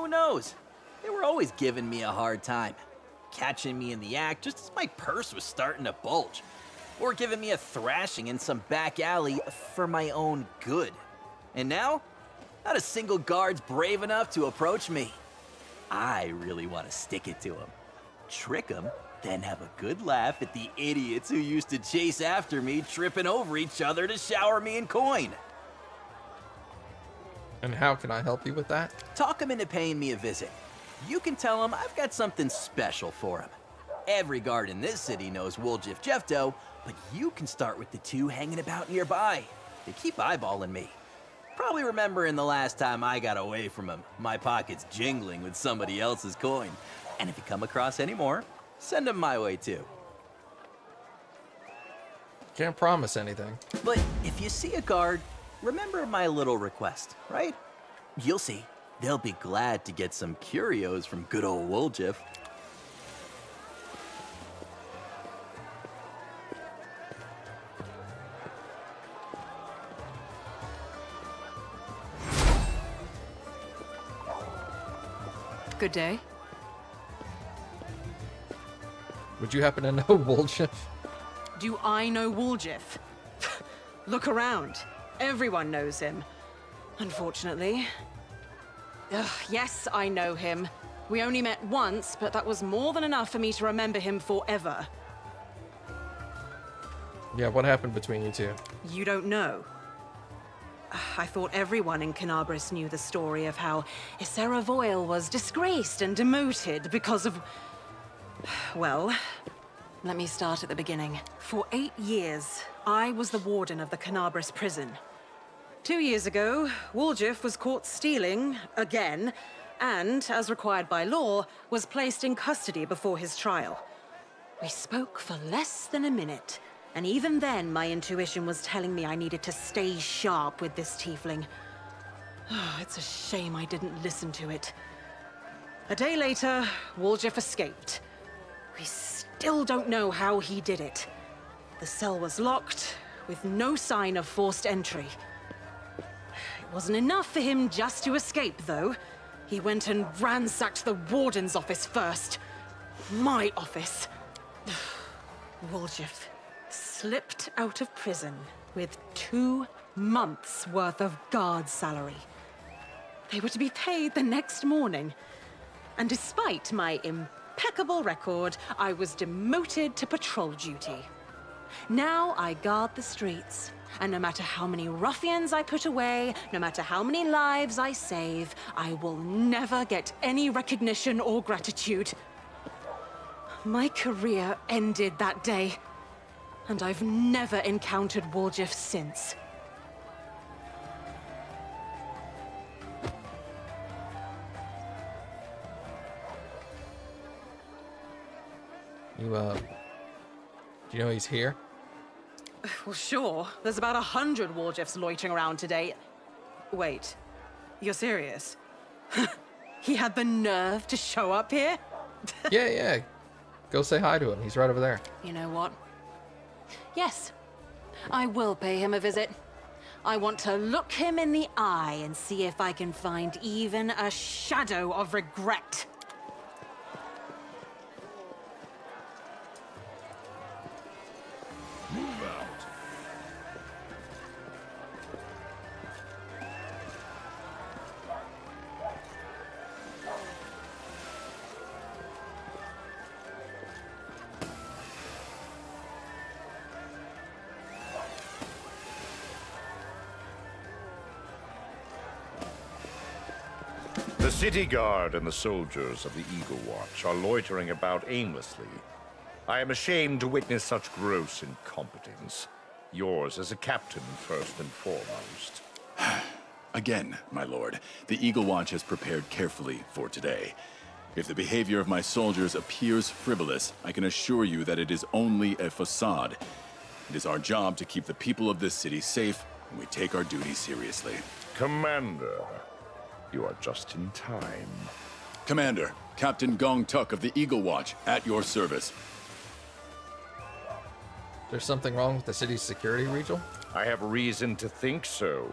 Who knows? They were always giving me a hard time, catching me in the act just as my purse was starting to bulge, or giving me a thrashing in some back alley for my own good. And now, not a single guard's brave enough to approach me. I really want to stick it to them, trick them, then have a good laugh at the idiots who used to chase after me, tripping over each other to shower me in coin. And how can I help you with that? Talk them into paying me a visit. You can tell them I've got something special for them. Every guard in this city knows Woljif Jefto, but you can start with the two hanging about nearby. They keep eyeballing me. Probably remembering the last time I got away from them, my pockets jingling with somebody else's coin. And if you come across any more, send them my way too. Can't promise anything. But if you see a guard, remember my little request, right? You'll see. They'll be glad to get some curios from good old Woljif. Good day. Would you happen to know Woljif? Do I know Woljif? Look around. Everyone knows him. Unfortunately. Ugh, yes, I know him. We only met once, but that was more than enough for me to remember him forever. Yeah, what happened between you two? You don't know? I thought everyone in Canabris knew the story of how Issera Voyle was disgraced and demoted because of... Well, let me start at the beginning. For 8 years, I was the warden of the Canabris prison. 2 years ago, Woljif was caught stealing, again, and, as required by law, was placed in custody before his trial. We spoke for less than a minute, and even then my intuition was telling me I needed to stay sharp with this tiefling. It's a shame I didn't listen to it. A day later, Woljif escaped. We still don't know how he did it. The cell was locked, with no sign of forced entry. It wasn't enough for him just to escape, though. He went and ransacked the warden's office first. My office. Woljif slipped out of prison with 2 months' worth of guard salary. They were to be paid the next morning. And despite my impeccable record, I was demoted to patrol duty. Now I guard the streets, and no matter how many ruffians I put away, no matter how many lives I save, I will never get any recognition or gratitude. My career ended that day, and I've never encountered Woljif since. Do you know he's here? Well, sure. There's about 100 Woljifs loitering around today. Wait, you're serious? He had the nerve to show up here? Yeah. Go say hi to him. He's right over there. You know what? Yes, I will pay him a visit. I want to look him in the eye and see if I can find even a shadow of regret. Move out. The city guard and the soldiers of the Eagle Watch are loitering about aimlessly. I am ashamed to witness such gross incompetence. Yours as a captain, first and foremost. Again, my lord, the Eagle Watch has prepared carefully for today. If the behavior of my soldiers appears frivolous, I can assure you that it is only a facade. It is our job to keep the people of this city safe, and we take our duty seriously. Commander, you are just in time. Commander, Captain Gong Tuk of the Eagle Watch, at your service. There's something wrong with the city's security, Regel? I have reason to think so.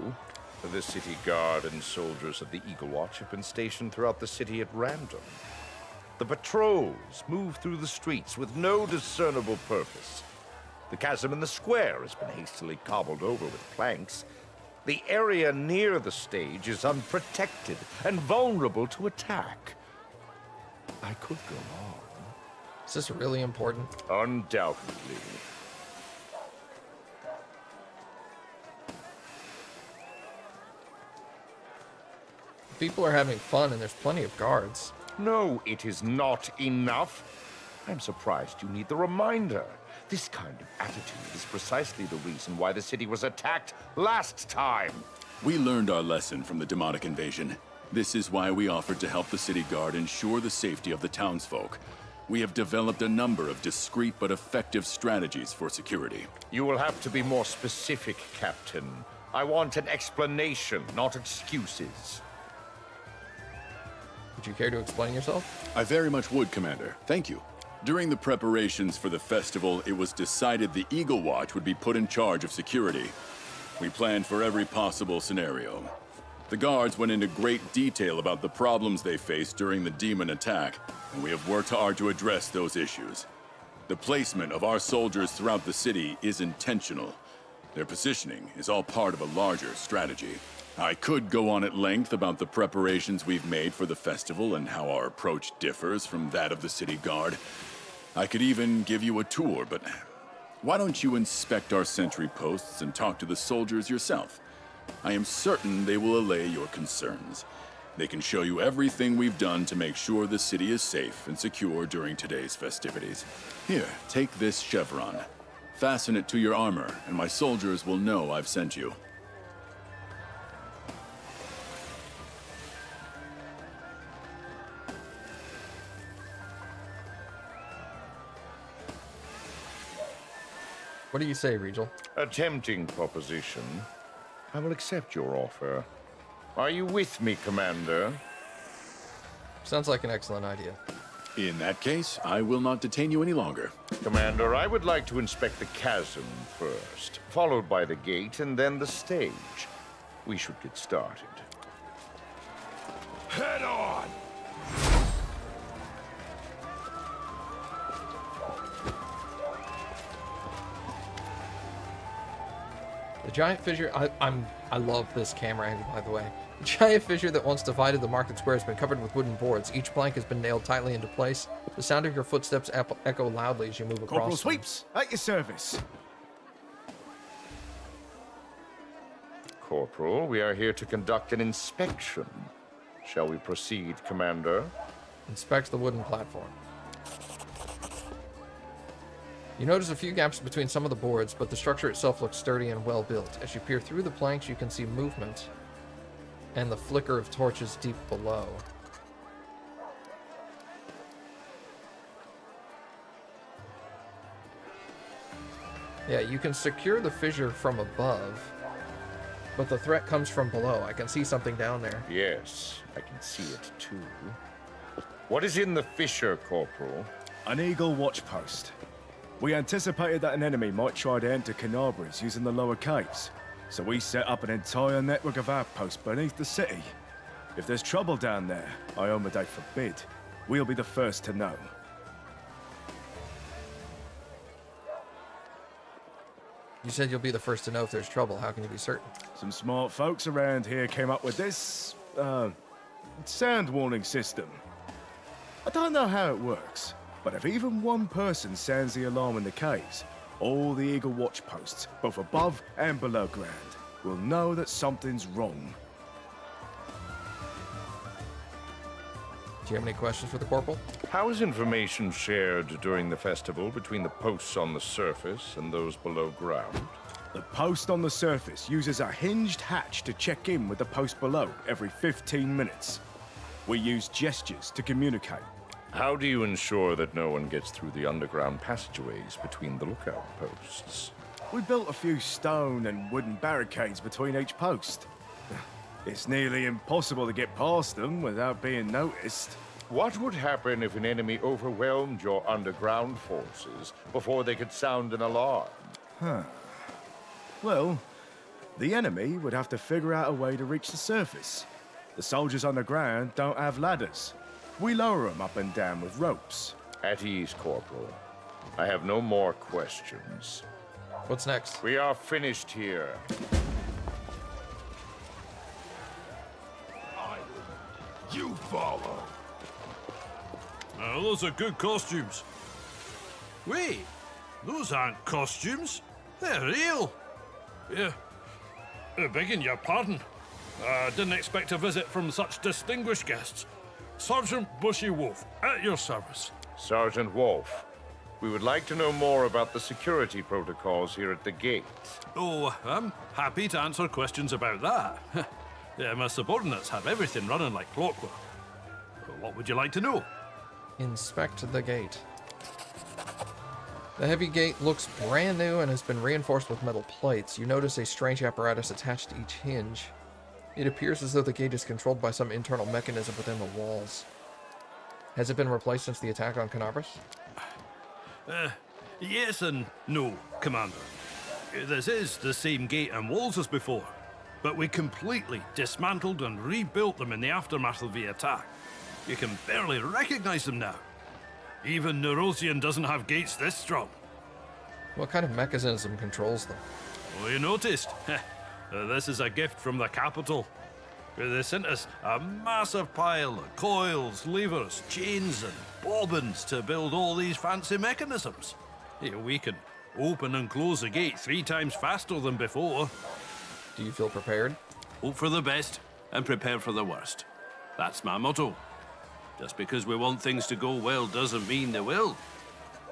The city guard and soldiers of the Eagle Watch have been stationed throughout the city at random. The patrols move through the streets with no discernible purpose. The chasm in the square has been hastily cobbled over with planks. The area near the stage is unprotected and vulnerable to attack. I could go on. Is this really important? Undoubtedly. People are having fun and there's plenty of guards. No, it is not enough. I'm surprised you need the reminder. This kind of attitude is precisely the reason why the city was attacked last time. We learned our lesson from the demonic invasion. This is why we offered to help the city guard ensure the safety of the townsfolk. We have developed a number of discreet but effective strategies for security. You will have to be more specific, Captain. I want an explanation, not excuses. Would you care to explain yourself? I very much would, Commander. Thank you. During the preparations for the festival, it was decided the Eagle Watch would be put in charge of security. We planned for every possible scenario. The guards went into great detail about the problems they faced during the demon attack, and we have worked hard to address those issues. The placement of our soldiers throughout the city is intentional. Their positioning is all part of a larger strategy. I could go on at length about the preparations we've made for the festival and how our approach differs from that of the city guard. I could even give you a tour, but why don't you inspect our sentry posts and talk to the soldiers yourself? I am certain they will allay your concerns. They can show you everything we've done to make sure the city is safe and secure during today's festivities. Here, take this chevron. Fasten it to your armor, and my soldiers will know I've sent you. What do you say, Regel? A tempting proposition. I will accept your offer. Are you with me, Commander? Sounds like an excellent idea. In that case, I will not detain you any longer. Commander, I would like to inspect the chasm first, followed by the gate and then the stage. We should get started. Head on! The giant fissure, I love this camera angle, by the way. The giant fissure that once divided the market square has been covered with wooden boards. Each plank has been nailed tightly into place. The sound of your footsteps echo loudly as you move across. Corporal Sweeps, at your service. Corporal, we are here to conduct an inspection. Shall we proceed, Commander? Inspects the wooden platform. You notice a few gaps between some of the boards, but the structure itself looks sturdy and well built. As you peer through the planks, you can see movement and the flicker of torches deep below. Yeah, you can secure the fissure from above, but the threat comes from below. I can see something down there. Yes, I can see it too. What is in the fissure, Corporal? An Eagle Watch post. We anticipated that an enemy might try to enter Canabris using the lower caves, so we set up an entire network of outposts beneath the city. If there's trouble down there, Iomedae forbid, we'll be the first to know. You said you'll be the first to know if there's trouble. How can you be certain? Some smart folks around here came up with this, sound warning system. I don't know how it works, but if even one person sounds the alarm in the caves, all the Eagle Watch posts, both above and below ground, will know that something's wrong. Do you have any questions for the corporal? How is information shared during the festival between the posts on the surface and those below ground? The post on the surface uses a hinged hatch to check in with the post below every 15 minutes. We use gestures to communicate. How do you ensure that no one gets through the underground passageways between the lookout posts? We built a few stone and wooden barricades between each post. It's nearly impossible to get past them without being noticed. What would happen if an enemy overwhelmed your underground forces before they could sound an alarm? Well, The enemy would have to figure out a way to reach the surface. The soldiers on the ground don't have ladders. We lower them up and down with ropes. At ease, Corporal. I have no more questions. What's next? We are finished here. You follow. Those are good costumes. Wait, those aren't costumes. They're real. Yeah. Begging your pardon. Didn't expect a visit from such distinguished guests. Sergeant Bushy Wolf, at your service. Sergeant Wolf, we would like to know more about the security protocols here at the gate. Oh, I'm happy to answer questions about that. Yeah, my subordinates have everything running like clockwork. What would you like to know? Inspect the gate. The heavy gate looks brand new and has been reinforced with metal plates. You notice a strange apparatus attached to each hinge. It appears as though the gate is controlled by some internal mechanism within the walls. Has it been replaced since the attack on Canabras? Yes and no, Commander. This is the same gate and walls as before, but we completely dismantled and rebuilt them in the aftermath of the attack. You can barely recognize them now. Even Nerosian doesn't have gates this strong. What kind of mechanism controls them? Oh, you noticed? This is a gift from the capital. They sent us a massive pile of coils, levers, chains, and bobbins to build all these fancy mechanisms. We can open and close the gate 3 times faster than before. Do you feel prepared? Hope for the best and prepare for the worst. That's my motto. Just because we want things to go well doesn't mean they will.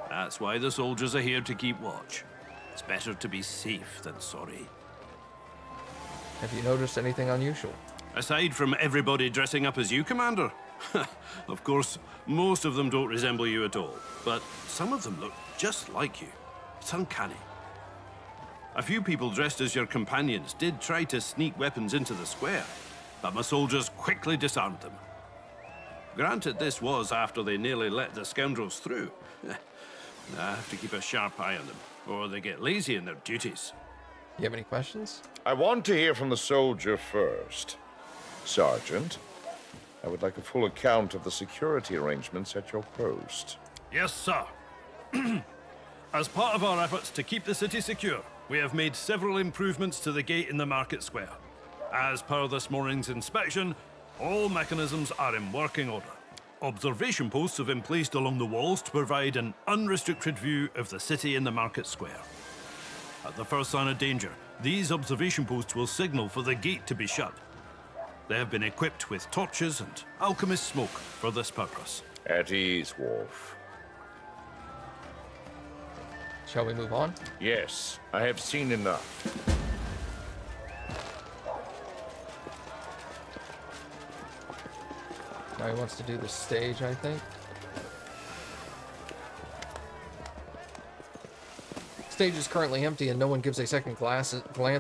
That's why the soldiers are here to keep watch. It's better to be safe than sorry. Have you noticed anything unusual? Aside from everybody dressing up as you, Commander. Of course, most of them don't resemble you at all, but some of them look just like you. It's uncanny. A few people dressed as your companions did try to sneak weapons into the square, but my soldiers quickly disarmed them. Granted, this was after they nearly let the scoundrels through. I have to keep a sharp eye on them, or they get lazy in their duties. You have any questions? I want to hear from the soldier first. Sergeant, I would like a full account of the security arrangements at your post. Yes, sir. As part of our efforts to keep the city secure, we have made several improvements to the gate in the market square. As per this morning's inspection, all mechanisms are in working order. Observation posts have been placed along the walls to provide an unrestricted view of the city in the market square. At the first sign of danger, these observation posts will signal for the gate to be shut. They have been equipped with torches and alchemist smoke for this purpose. At ease, Wolf. Shall we move on? Yes, I have seen enough. Now he wants to do the stage, I think. Stage is currently empty and no one gives a second glance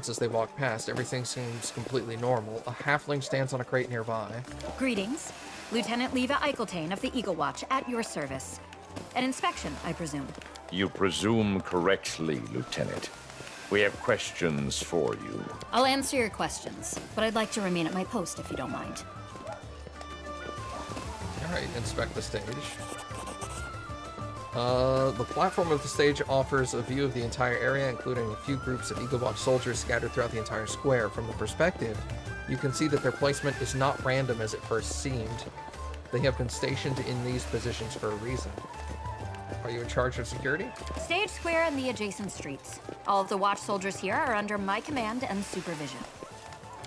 as they walk past. Everything seems completely normal. A halfling stands on a crate nearby. Greetings. Lieutenant Leva Eicheltane of the Eagle Watch at your service. An inspection, I presume. You presume correctly, Lieutenant. We have questions for you. I'll answer your questions, but I'd like to remain at my post if you don't mind. Alright, inspect the stage. The platform of the stage offers a view of the entire area, including a few groups of Eagle Watch soldiers scattered throughout the entire square. From the perspective, you can see that their placement is not random as it first seemed. They have been stationed in these positions for a reason. Are you in charge of security? Stage square and the adjacent streets. All of the watch soldiers here are under my command and supervision.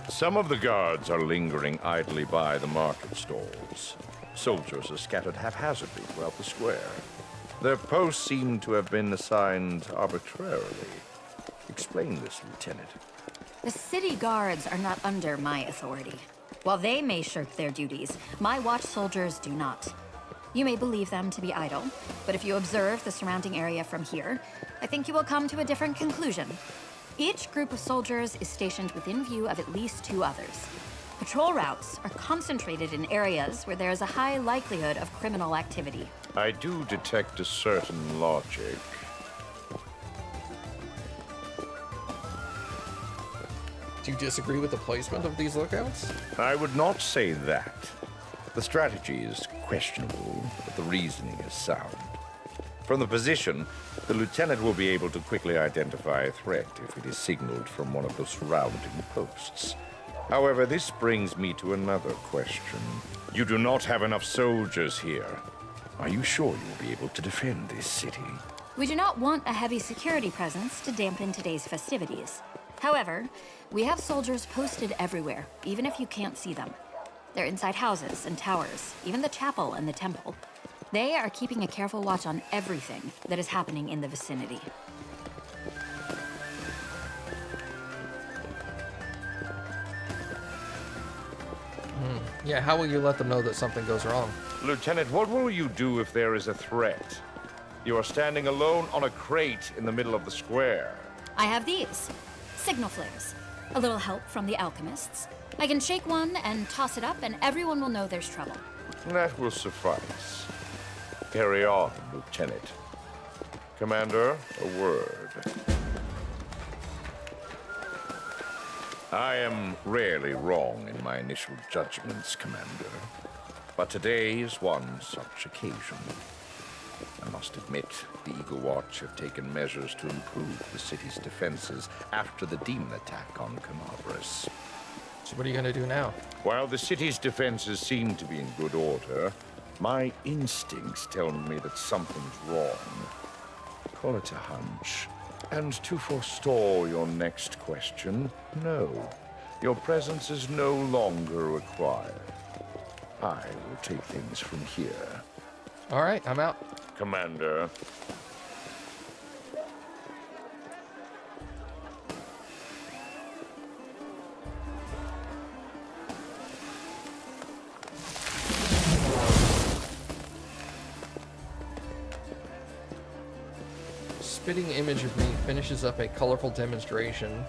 Some of the guards are lingering idly by the market stalls. Soldiers are scattered haphazardly throughout the square. Their posts seem to have been assigned arbitrarily. Explain this, Lieutenant. The city guards are not under my authority. While they may shirk their duties, my watch soldiers do not. You may believe them to be idle, but if you observe the surrounding area from here, I think you will come to a different conclusion. Each group of soldiers is stationed within view of at least 2 others. Patrol routes are concentrated in areas where there is a high likelihood of criminal activity. I do detect a certain logic. Do you disagree with the placement of these lookouts? I would not say that. The strategy is questionable, but the reasoning is sound. From the position, the lieutenant will be able to quickly identify a threat if it is signaled from one of the surrounding posts. However, this brings me to another question. You do not have enough soldiers here. Are you sure you will be able to defend this city? We do not want a heavy security presence to dampen today's festivities. However, we have soldiers posted everywhere, even if you can't see them. They're inside houses and towers, even the chapel and the temple. They are keeping a careful watch on everything that is happening in the vicinity. Yeah, how will you let them know that something goes wrong? Lieutenant, what will you do if there is a threat? You are standing alone on a crate in the middle of the square. I have these. Signal flares. A little help from the alchemists. I can shake one and toss it up, and everyone will know there's trouble. That will suffice. Carry on, Lieutenant. Commander, a word. I am rarely wrong in my initial judgments, Commander. But today is one such occasion. I must admit, the Eagle Watch have taken measures to improve the city's defenses after the demon attack on Canabras. So what are you going to do now? While the city's defenses seem to be in good order, my instincts tell me that something's wrong. Call it a hunch. And to forestall your next question, no. Your presence is no longer required. I will take things from here. All right, I'm out. Commander. Spitting image of me finishes up a colorful demonstration.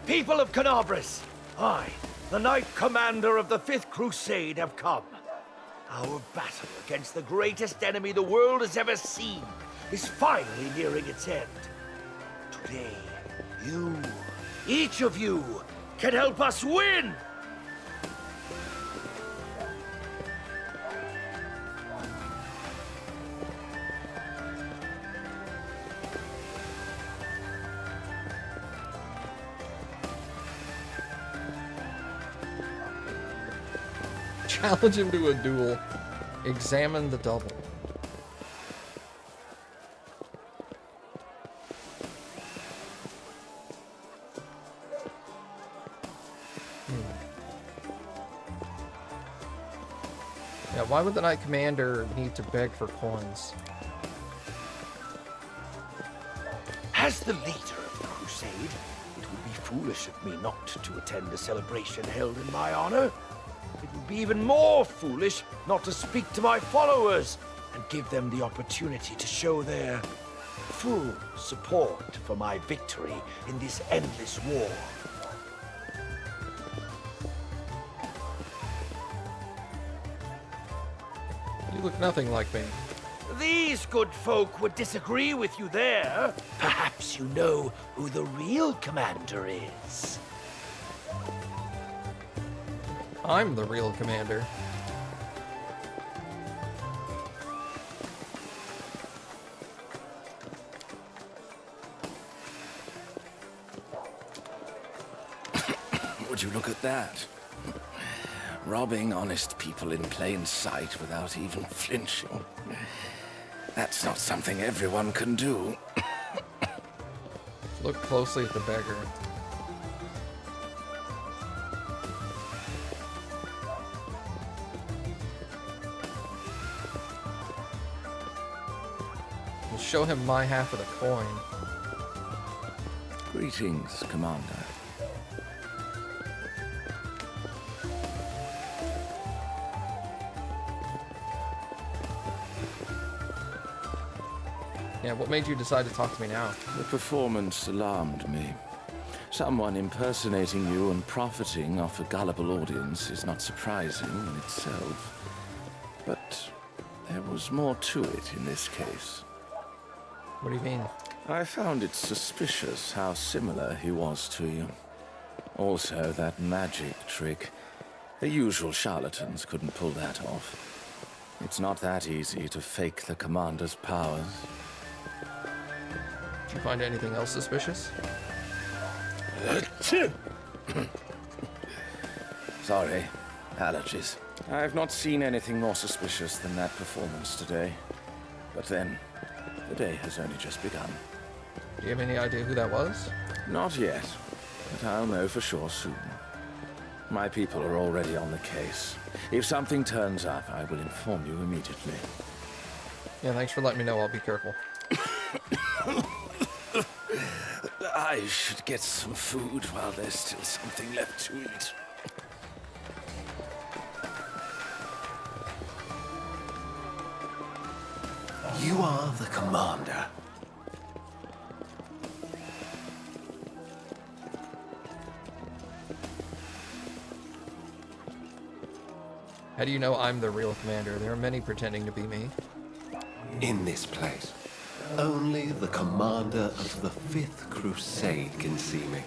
People of Canabras, I, the Knight Commander of the 5th Crusade, have come. Our battle against the greatest enemy the world has ever seen is finally nearing its end. Today, you, each of you, can help us win! Challenge him to a duel. Examine the double. Yeah, why would the Knight Commander need to beg for coins? As the leader of the Crusade, it would be foolish of me not to attend a celebration held in my honor. It would be even more foolish not to speak to my followers and give them the opportunity to show their full support for my victory in this endless war. You look nothing like me. These good folk would disagree with you there. Perhaps you know who the real commander is. I'm the real commander. Would you look at that? Robbing honest people in plain sight without even flinching. That's not something everyone can do. Look closely at the beggar. We'll show him my half of the coin. Greetings, Commander. Yeah, what made you decide to talk to me now? The performance alarmed me. Someone impersonating you and profiting off a gullible audience is not surprising in itself. But there was more to it in this case. What do you mean? I found it suspicious how similar he was to you. Also, that magic trick. The usual charlatans couldn't pull that off. It's not that easy to fake the commander's powers. Did you find anything else suspicious? Sorry, allergies. I've not seen anything more suspicious than that performance today. But then, the day has only just begun. Do you have any idea who that was? Not yet, but I'll know for sure soon. My people are already on the case. If something turns up, I will inform you immediately. Yeah, thanks for letting me know. I'll be careful. I should get some food while there's still something left to eat. You are the commander. How do you know I'm the real commander? There are many pretending to be me. In this place, only the commander of the 5th Crusade can see me.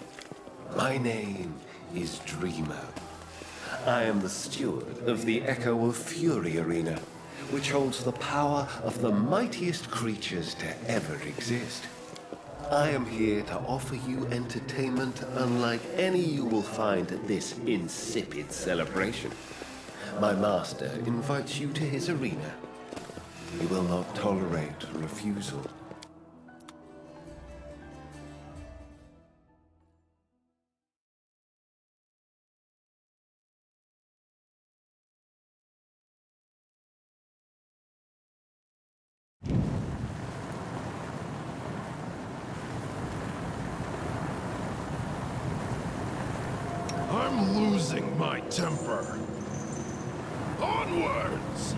My name is Dreamer. I am the steward of the Echo of Fury Arena, which holds the power of the mightiest creatures to ever exist. I am here to offer you entertainment unlike any you will find at this insipid celebration. My master invites you to his arena. He will not tolerate refusal. I'm losing my temper. Onwards!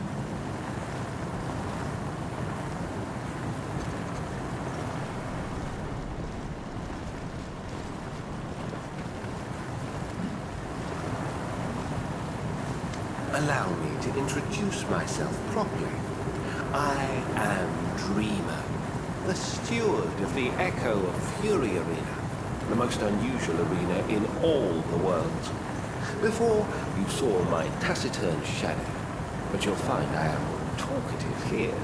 Allow me to introduce myself properly. I am Dreamer, the steward of the Echo of Fury Arena, the most unusual arena in all the world. Before, you saw my taciturn shadow, but you'll find I am more talkative here.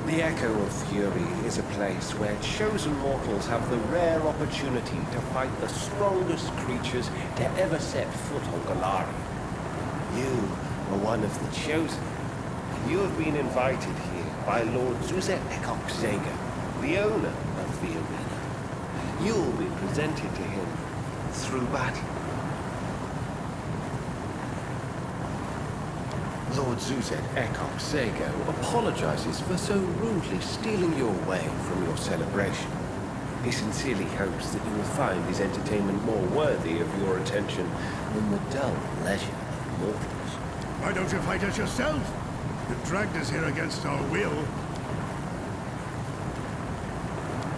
The Echo of Fury is a place where chosen mortals have the rare opportunity to fight the strongest creatures to ever set foot on Galari. You are one of the chosen. You have been invited here by Lord Zuzet Ekok Zager, the owner of the arena. You will be presented to him through battle. Lord Zuzet Ekok Zager apologizes for so rudely stealing you away from your celebration. He sincerely hopes that you will find his entertainment more worthy of your attention than the dull leisure of mortals. Why don't you fight us yourself? You dragged us here against our will.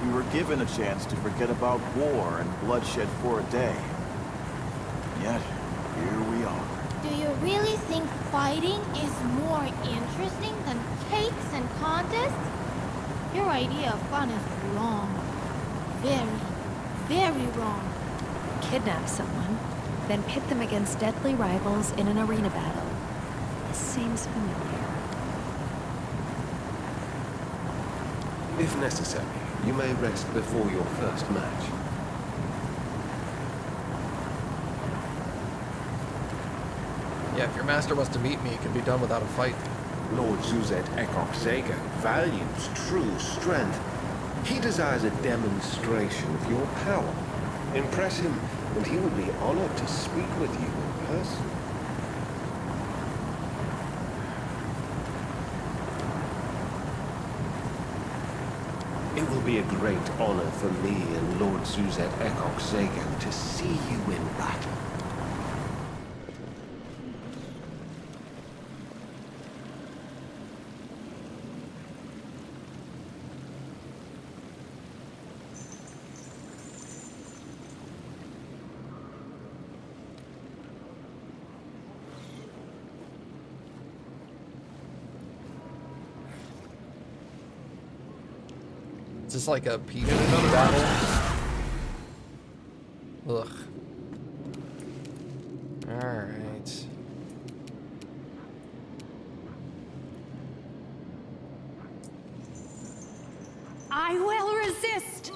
We were given a chance to forget about war and bloodshed for a day. Yet, here we are. Do you really think fighting is more interesting than cakes and contests? Your idea of fun is wrong. Very, very wrong. Kidnap someone, then pit them against deadly rivals in an arena battle. This seems familiar. If necessary, you may rest before your first match. Yeah, if your master wants to meet me, it can be done without a fight. Lord Zuzet Ekok Zager values true strength. He desires a demonstration of your power. Impress him, and he will be honored to speak with you in person. It will be a great honor for me and Lord Zuzet Ekok Zager to see you in battle. this like a peach battle? Ugh. Alright. I will resist!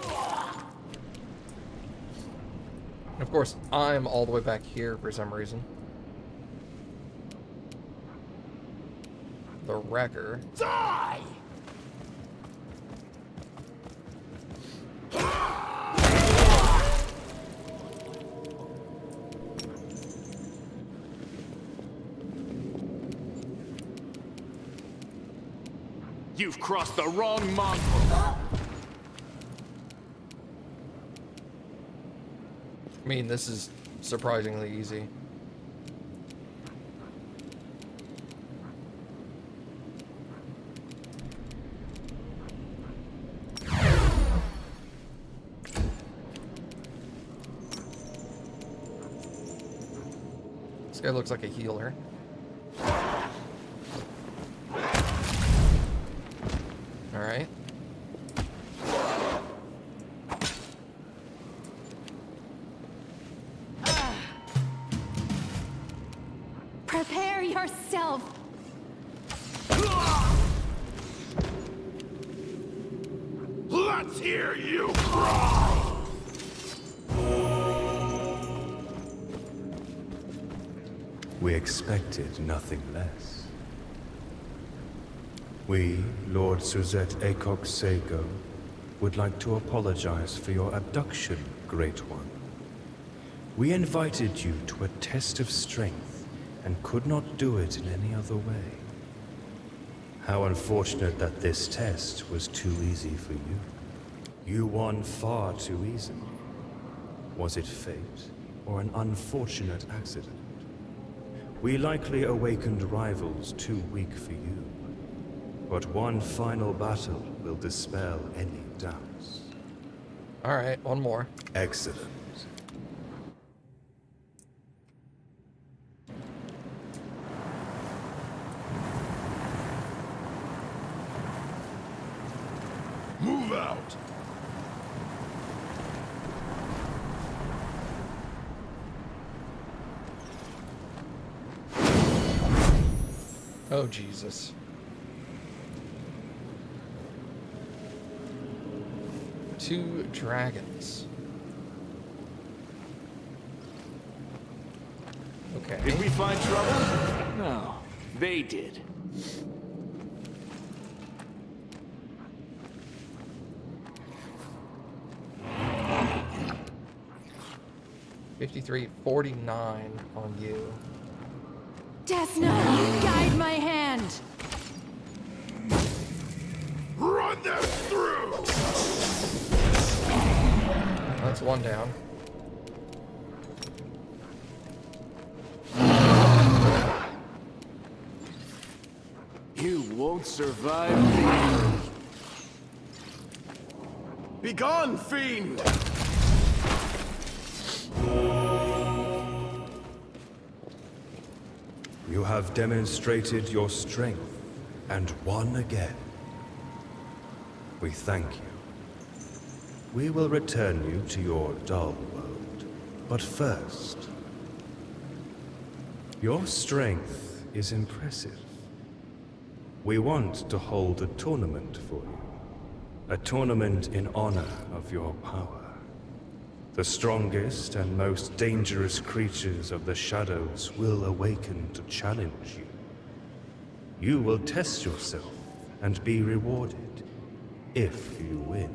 Of course, I'm all the way back here for some reason. The Wrecker. Die! You've crossed the wrong mongrel. I mean, this is surprisingly easy. This guy looks like a healer. All right. Prepare yourself! Let's hear you cry! We expected nothing less. We, Lord Suzette Acock Seiko, would like to apologize for your abduction, Great One. We invited you to a test of strength and could not do it in any other way. How unfortunate that this test was too easy for you. You won far too easily. Was it fate or an unfortunate accident? We likely awakened rivals too weak for you. But one final battle will dispel any doubts. All right, one more. Excellent. Move out! Oh, Jesus. Two dragons. Okay. Did we find trouble? No, they did. $53.49 on you. Desna, guide my hand! Run them through! That's one down. You won't survive. Begone, fiend! You have demonstrated your strength and won again. We thank you. We will return you to your dull world. But first, your strength is impressive. We want to hold a tournament for you. A tournament in honor of your power. The strongest and most dangerous creatures of the shadows will awaken to challenge you. You will test yourself and be rewarded if you win.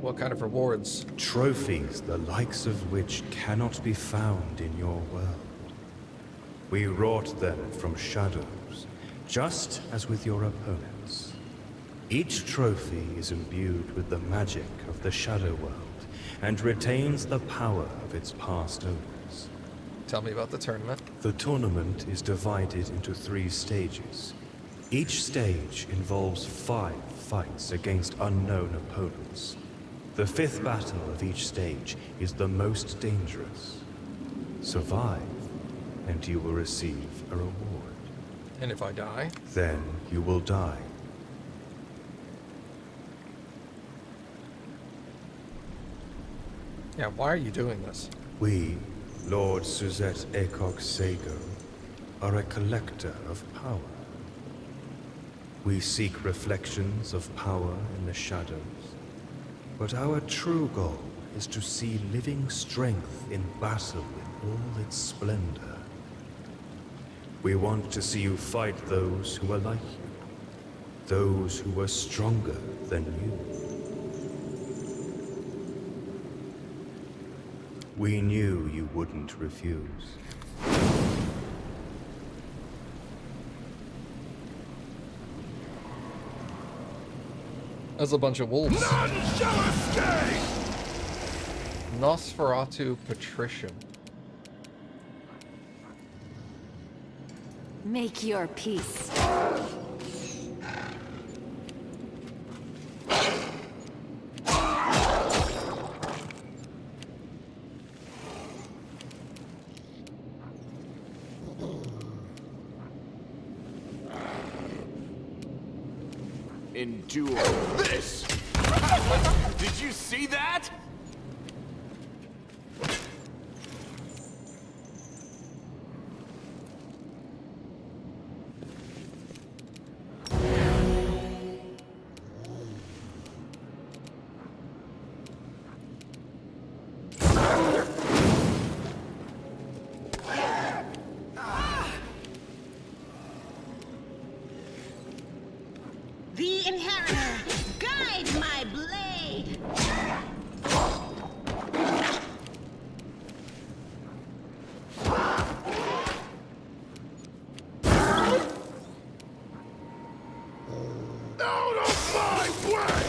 What kind of rewards? Trophies the likes of which cannot be found in your world. We wrought them from shadows, just as with your opponents. Each trophy is imbued with the magic of the Shadow World and retains the power of its past owners. Tell me about the tournament. The tournament is divided into 3 stages. Each stage involves 5 fights against unknown opponents. The 5th battle of each stage is the most dangerous. Survive, and you will receive a reward. And if I die? Then you will die. Yeah, why are you doing this? We, Lord Suzette Acock Sago, are a collector of power. We seek reflections of power in the shadows, but our true goal is to see living strength in battle in all its splendor. We want to see you fight those who are like you, those who are stronger than you. We knew you wouldn't refuse. There's a bunch of wolves. None shall escape! Nosferatu Patrician. Make your peace. Endure this! Did you see that? The Inheritor, guide my blade! Out of my way!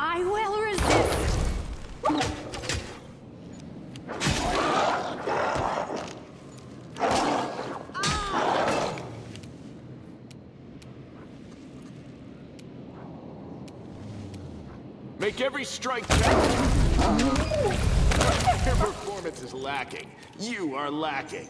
I will resist. Make every strike count. Your performance is lacking. You are lacking.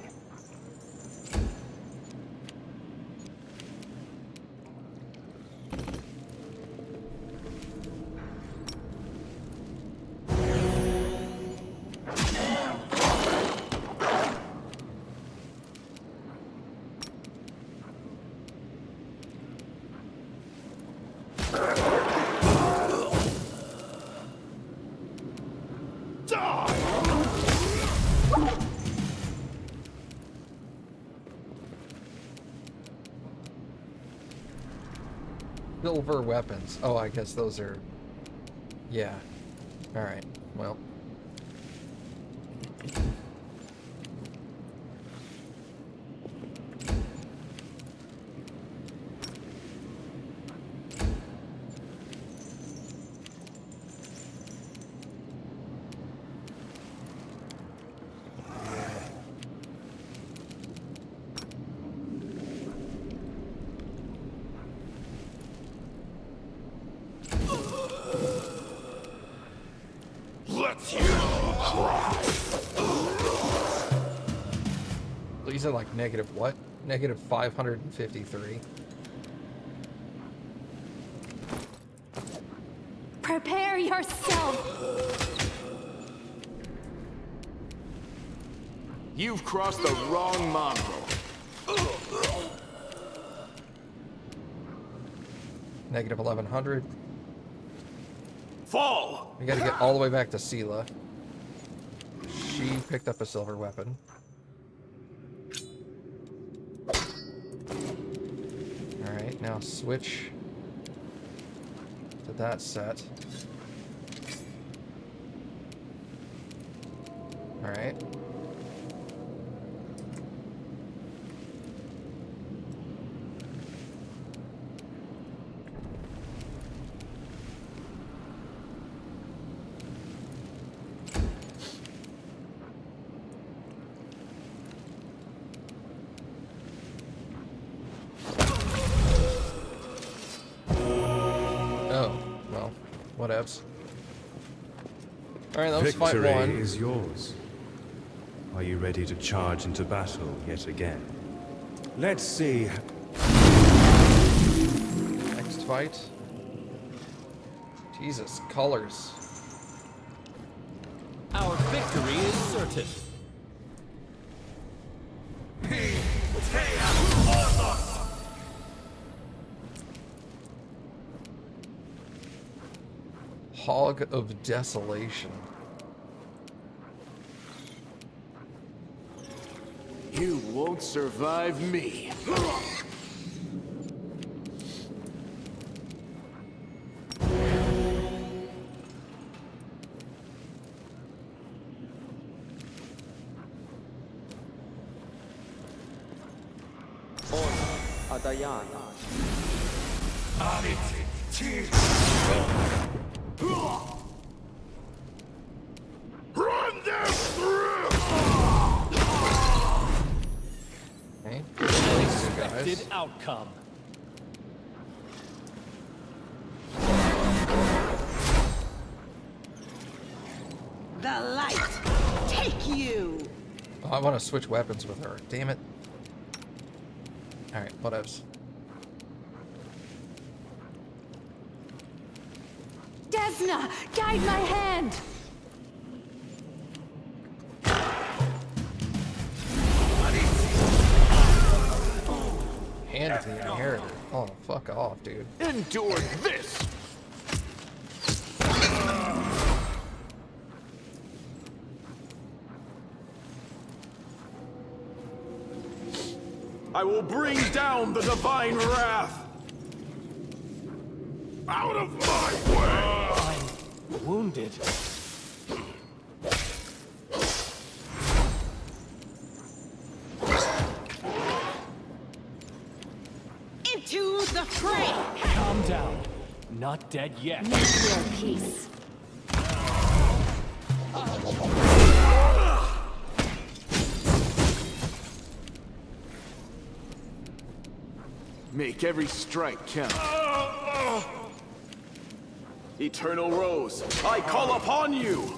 Silver weapons. Oh, I guess those are... Yeah. Alright, well. Let's hear them cry! These are like negative what? Negative 553. Prepare yourself. You've crossed the wrong mongrel. Negative 1100. Fall! We gotta get all the way back to Sela. She picked up a silver weapon. Alright, now switch to that set. Alright. Oh, well, whatevs. Alright, let's fight Victory one. is yours. Are you ready to charge into battle yet again? Let's see. Next fight. Jesus, colors. Our victory is certain. Hog of Desolation. You won't survive me. Adayana. Run them through! Okay, these two guys. Expected outcome. The light, take you! Oh, I want to switch weapons with her. Damn it. Alright, whatevs. Desna, guide my hand! Hand of the Inheritor. Oh, fuck off, dude. Endure this! I will bring down the divine wrath! Out of my way! I'm wounded. Into the fray! Calm down. Not dead yet. Make your peace. Make every strike count. Eternal Rose, I call upon you!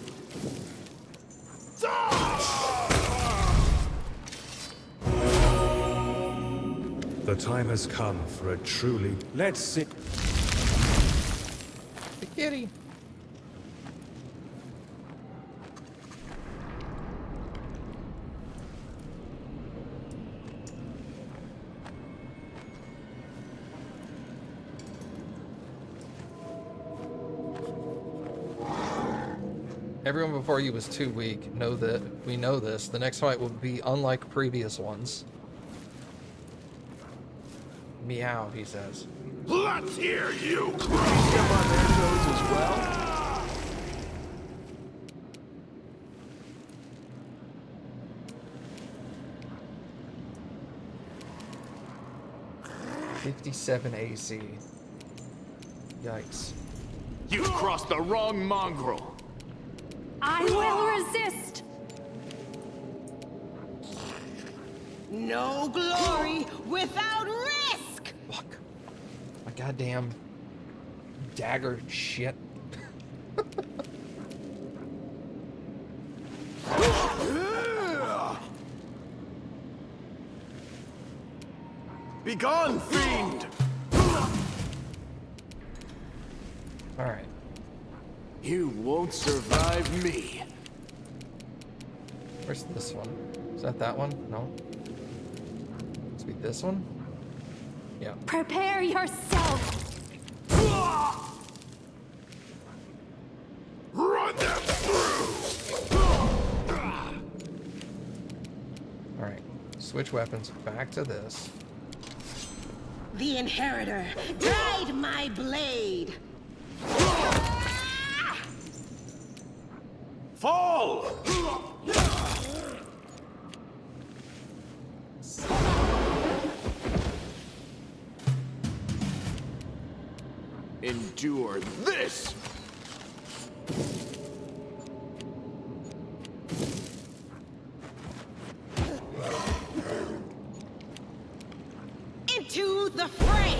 The time has come for a truly... Let's see. The kitty. Everyone before you was too weak. Know that we know this. The next fight will be unlike previous ones. Meow, he says. Let's hear you! Step on their toes as well? 57 AC. Yikes. You've crossed the wrong mongrel! I will resist! No glory without risk! Fuck. My goddamn dagger shit. Begone, fiend! Alright. You won't survive me. Where's this one? Is that one? No. Must be this one? Yeah. Prepare yourself! Run them through! Alright. Switch weapons back to this. The Inheritor, guide my blade! Fall! Endure this! Into the fray!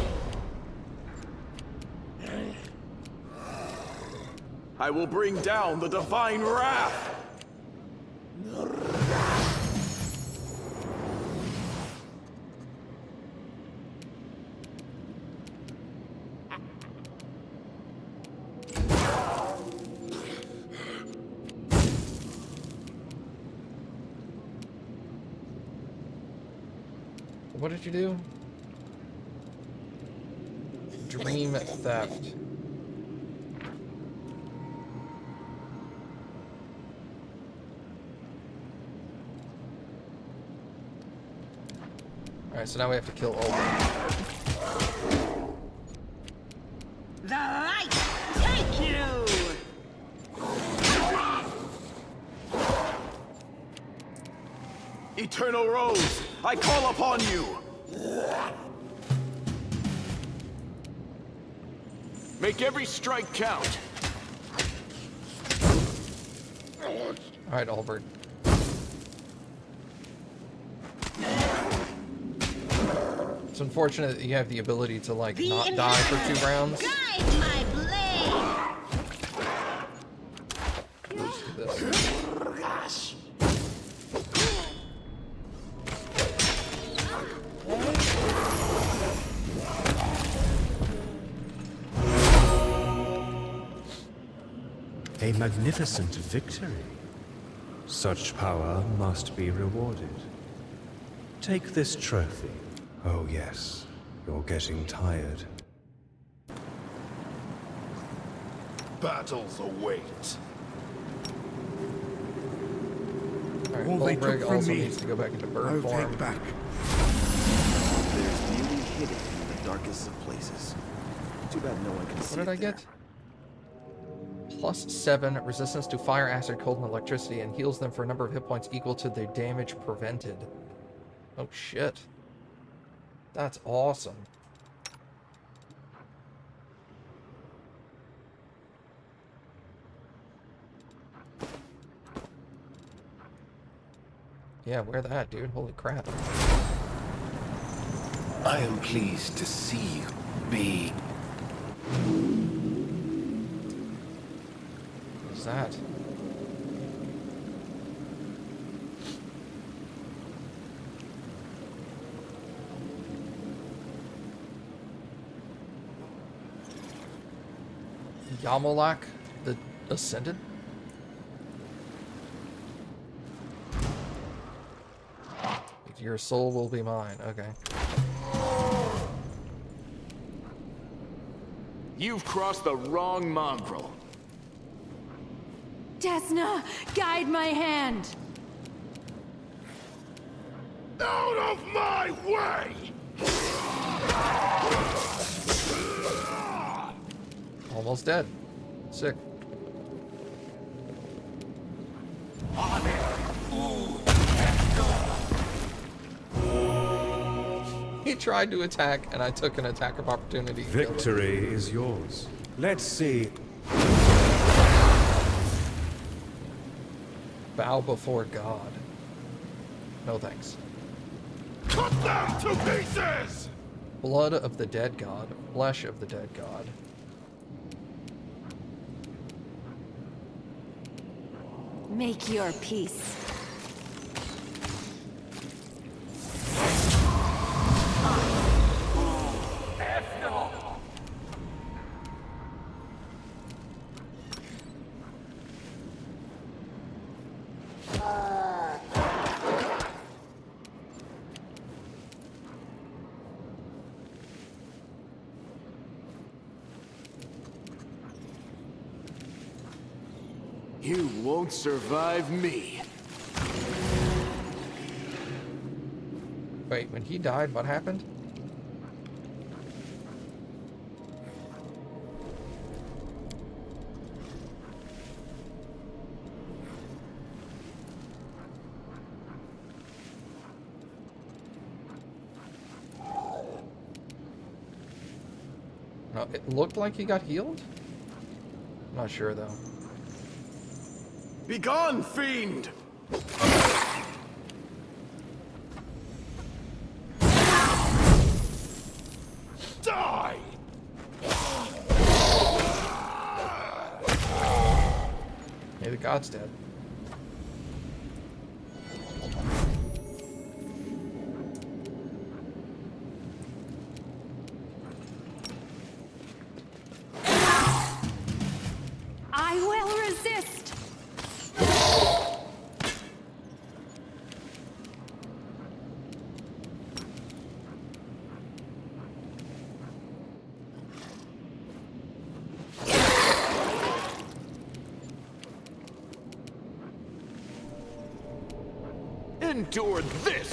I I will bring down the divine wrath! What did you do? Dream theft. Alright, so now we have to kill Olga. The light take you! Eternal Rose, I call upon you! Make every strike count. Alright, Albert. It's unfortunate that you have the ability to, like, not die for 2 rounds. Guide my blade! Let's do this. A magnificent victory. Such power must be rewarded. Take this trophy. Oh yes, you're getting tired. Battles await. Alright, All they Goldberg took from also me, needs to go back into bird I'll form. take back. There's beauty hidden in the darkest of places. Too bad no one can see What did I get? +7 resistance to fire, acid, cold, and electricity, and heals them for a number of hit points equal to their damage prevented. Oh shit. That's awesome. Yeah, wear that, dude. Holy crap. I am pleased to see you be. What's that? Yamolak, the Ascended? Your soul will be mine. Okay. You've crossed the wrong mongrel. Desna, guide my hand! Out of my way! Almost dead. Sick. He tried to attack, and I took an attack of opportunity. Victory is yours. Let's see. Bow before God. No thanks. Cut them to pieces! Blood of the dead god. Flesh of the dead god. Make your peace. You won't survive me. Wait, when he died, what happened? No, it looked like he got healed? I'm not sure, though. Begone, fiend! Die! God's dead. I will resist! Endure this!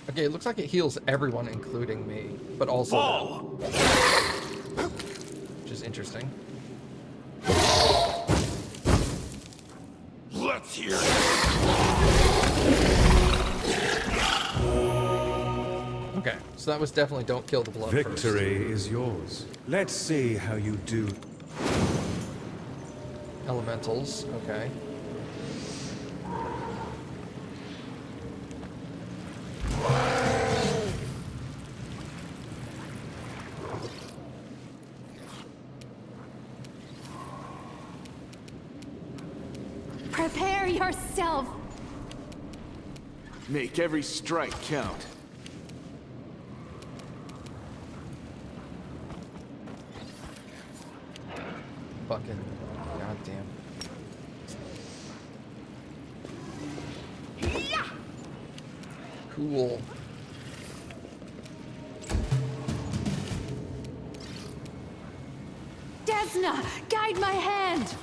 Okay, it looks like it heals everyone, including me, but also them. Which is interesting. Let's hear it. Okay, so that was definitely don't kill the blood first. Victory is yours. Let's see how you do. Elementals, okay. Prepare yourself! Make every strike count. Fucking goddamn. Cool. Desna, guide my hand!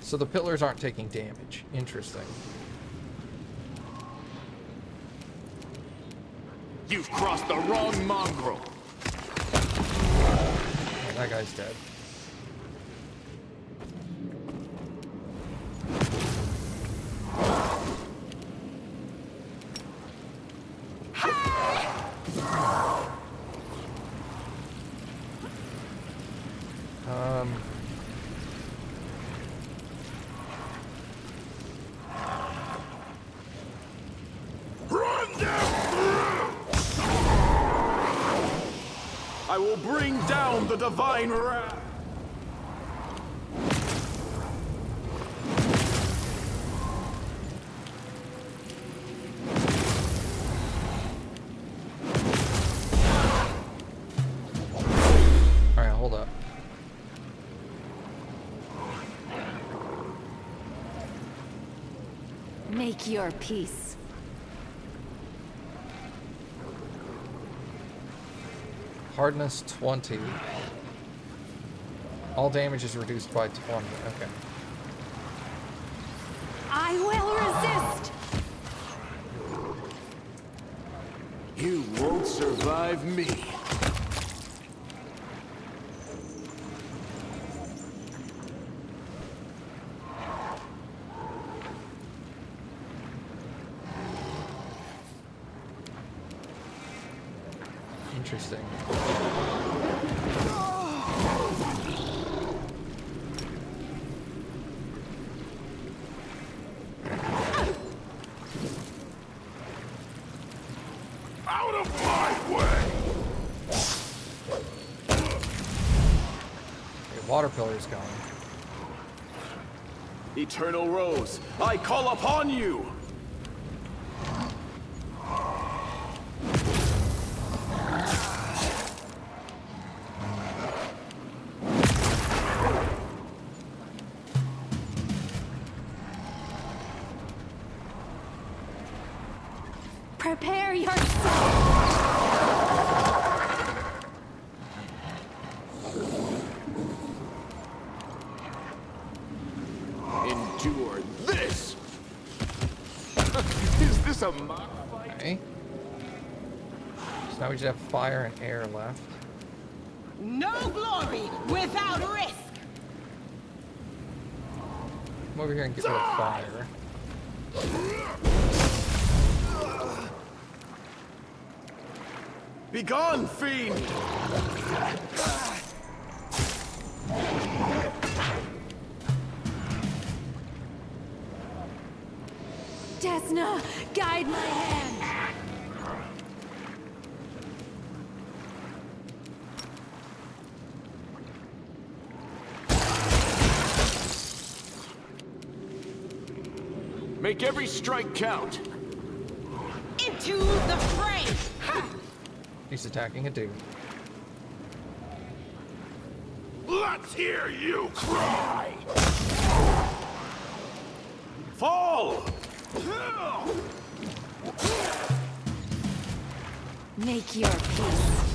So the pillars aren't taking damage. Interesting. You've crossed the wrong mongrel. Yeah, that guy's dead. I will bring down the divine wrath. Alright, hold up. Make your peace. Hardness 20. All damage is reduced by 20. Okay. I will resist! You won't survive me. Interesting. Out of my way! Okay, water pillar's gone. Eternal Rose, I call upon you! Prepare yourself! Endure this! Is this a mock fight? Okay. So now we just have fire and air left. No glory without risk. Come over here and get rid of fire. Begone, fiend! Desna, guide my hand! Make every strike count. Into the fray! Ha! He's attacking a dude. Let's hear you cry! Fall! Make your peace.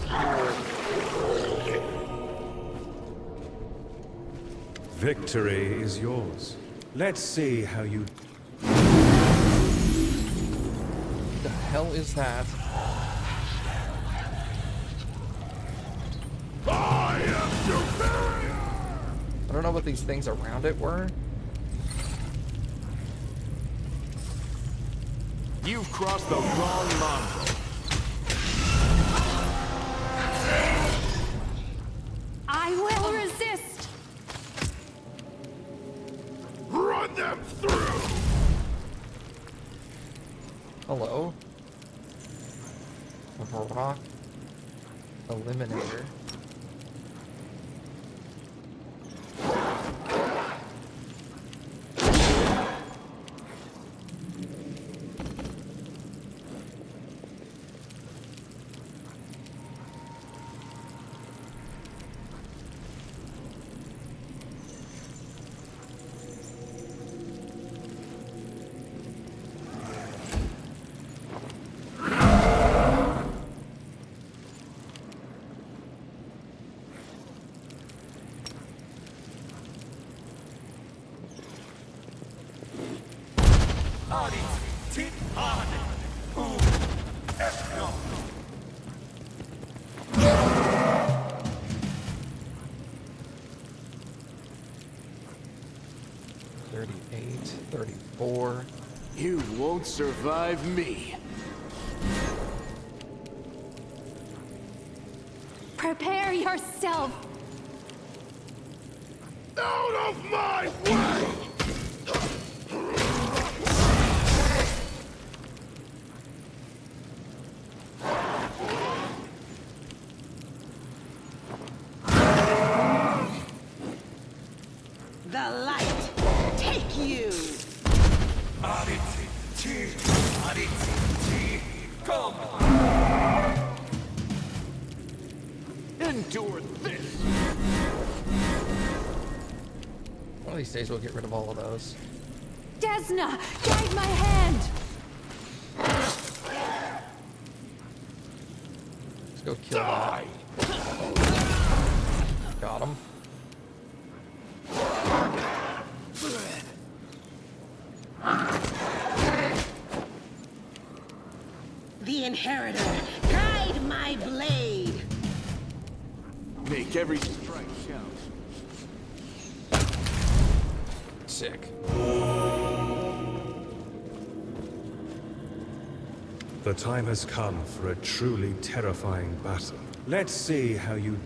Victory is yours. Let's see how you... The hell is that? I am superior! I don't know what these things around it were. You've crossed the wrong mongrel. I will resist. Run them through! Hello? A rock eliminator. You won't survive me. Prepare yourself. Out of my way! The light, take you! Endure this! One of these days we'll get rid of all of those. Desna, guide my hand. Let's go kill that. Got him. The Inheritor, guide my blade! Make every strike count. Sick. The time has come for a truly terrifying battle. Let's see how you...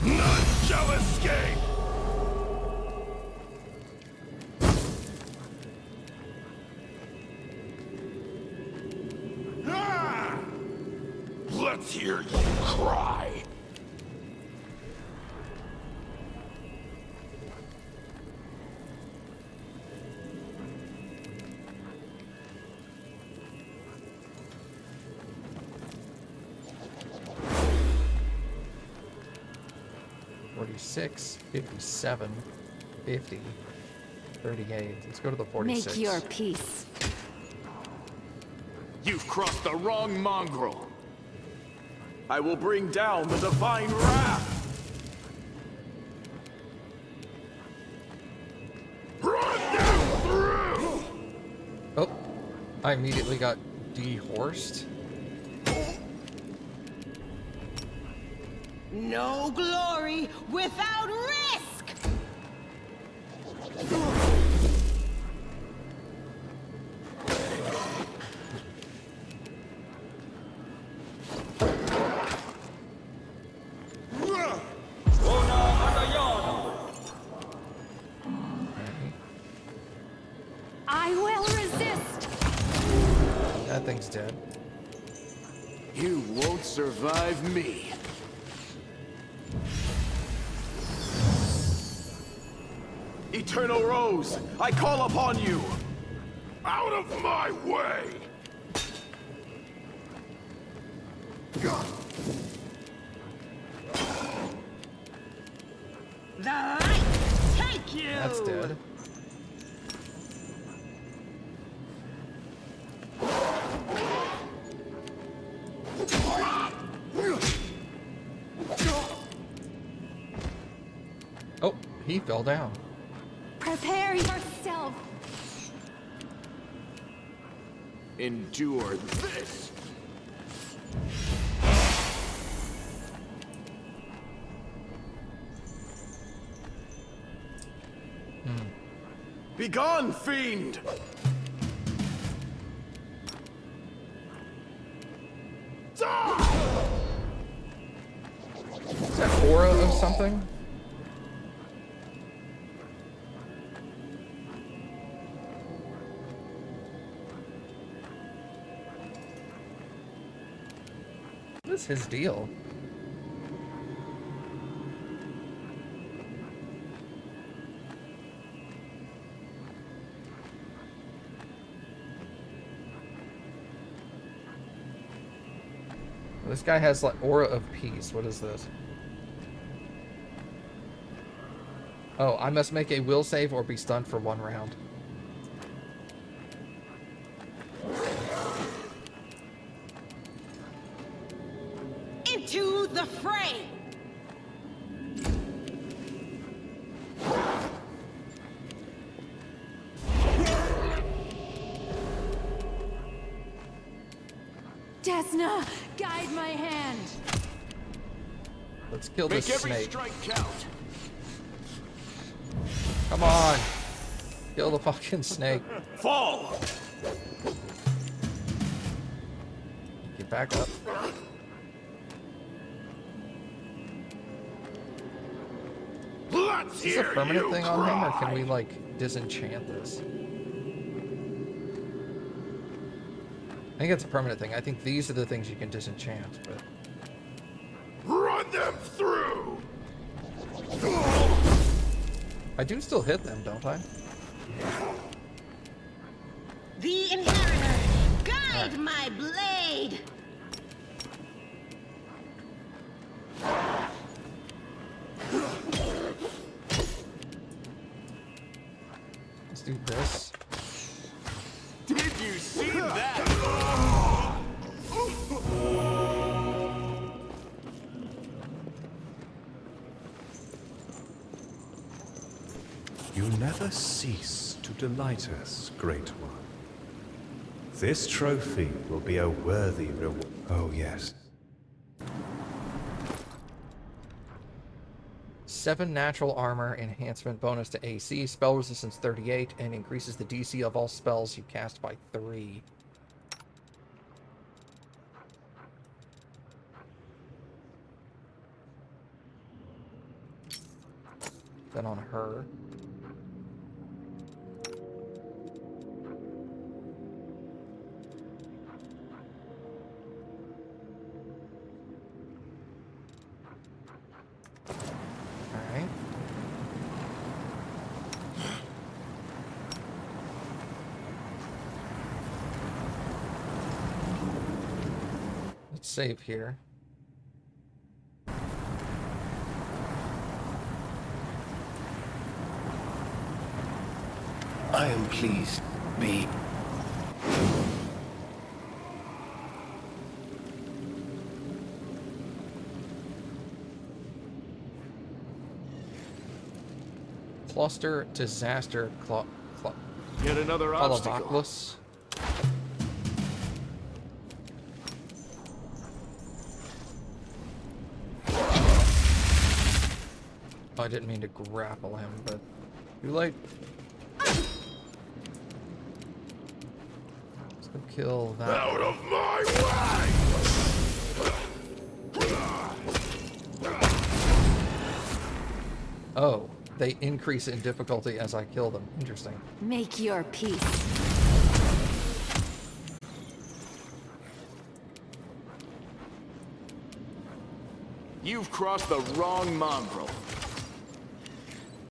None shall escape! Ah! Let's hear you cry! Six, 57, 50, 38. Let's go to the 46. Make your peace. You've crossed the wrong mongrel. I will bring down the divine wrath. Run them through! Oh, I immediately got dehorsed. No glory without risk! I will resist. That thing's dead. You won't survive me. Eternal Rose, I call upon you! Out of my way! The light take you! That's dead. Oh, he fell down. Prepare yourself. Endure this! Begone, fiend! Is that aura of something? What is his deal? This guy has like aura of peace. What is this? Oh, I must make a will save or be stunned for 1 round. Into the fray! Desna, guide my hand. Let's kill Make this every snake. strike count. Come on. Kill the fucking snake. Fall! Get back up. Is this a permanent thing on him, or can we, like, disenchant this? I think it's a permanent thing. I think these are the things you can disenchant, but... Run them through! I do still hit them, don't I? The Inheritor, guide my blade! Let's do this. Did you see that? You never cease to delight us, Great One. This trophy will be a worthy reward. Oh, yes. 7 natural armor, enhancement bonus to AC, spell resistance 38, and increases the DC of all spells you cast by 3. Then on her. Alright. Let's save here. I am pleased. Be. Cluster disaster Yet another obstacle. Clavoclus. Oh, I didn't mean to grapple him, but too late. Let's go kill that. Out of my way! Oh, they increase in difficulty as I kill them. Interesting. Make your peace. You've crossed the wrong mongrel.